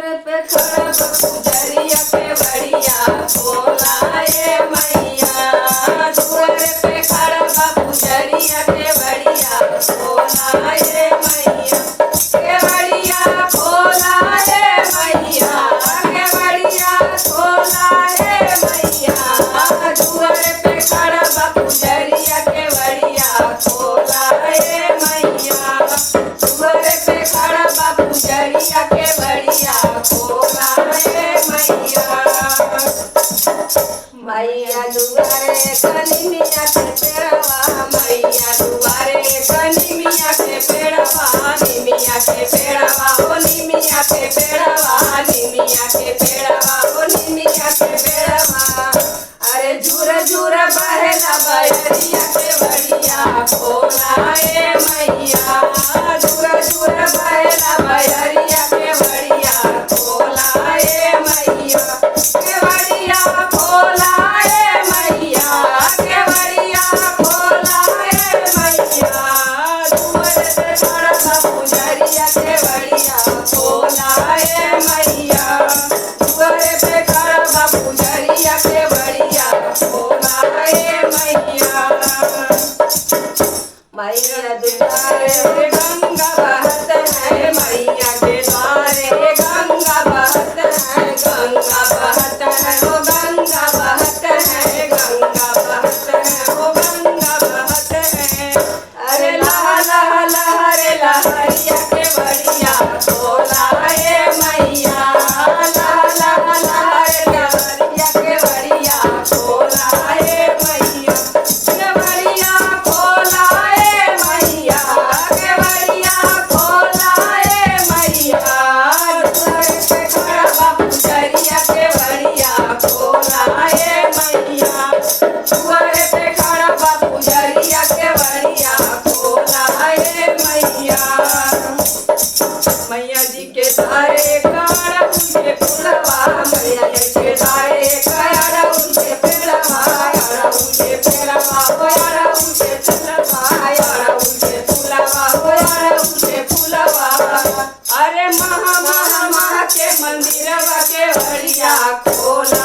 दुआर पे खड़ा पुजरिया के बढ़िया खोला ए मैया। दुआर पे खड़ा पुजरिया के बढ़िया खोला ए मैया। के बढ़िया खोला ए मैया। के बढ़िया खोला ए मैया। दुआर पे खड़ा पुजरिया के बढ़िया खोला ए मैया। दुआर पे खड़ा पुजरिया के बढ़िया खोला ए मैया। मैया दुआरे कनिमिया के पेड़वा। मैया दुआरे कनिमिया के पेड़वा। निमिया के पेड़वा ओ निमिया के पेड़वा। निमिया के पेड़वा ओ निमिया के पेड़वा। अरे झूर झूर बहेला बहरिया के बढ़िया खोला ए मैया। झूर झूर बहेला बहरिया के बढ़िया खोला ए मैया। के बढ़िया खोला ए मैया। के बढ़िया खोला ए मैया। दुआर पे खड़ा पुजरिया के बढ़िया खोला ए मैया। दुआर पे खड़ा पुजरिया के बढ़िया खोला ए मैया। मैया दुआरे गंगा बहत है। मैया के द्वारे गंगा बहत है। गंगा बहत है ओ गंगा बहत है। गंगा बहत है ओ गंगा बहत है। अरे लहा लहा लहरे लहरिया के बढ़िया खोला ए मैया। लहा लहा लहरे लहरिया के बढ़िया खोला ए मैया। के बढ़िया खोला ए मैया। के बढ़िया खोला ए मैया। दुआर पे खड़ा पुजरिया के बढ़िया खोला ए मैया। दुआर पे खड़ा पुजरिया के बढ़िया खोला ए मैया। मैया जी के तारे काड़ा उनके फुलवा। मैया जी के तारे काड़ा उनके पेड़वा। यारा उनके पेड़वा हो यारा उनके फुलवा। यारा उनके फुलवा हो यारा उनके फुलवा। अरे महा महा महा के मंदिरवा के बढ़िया खोला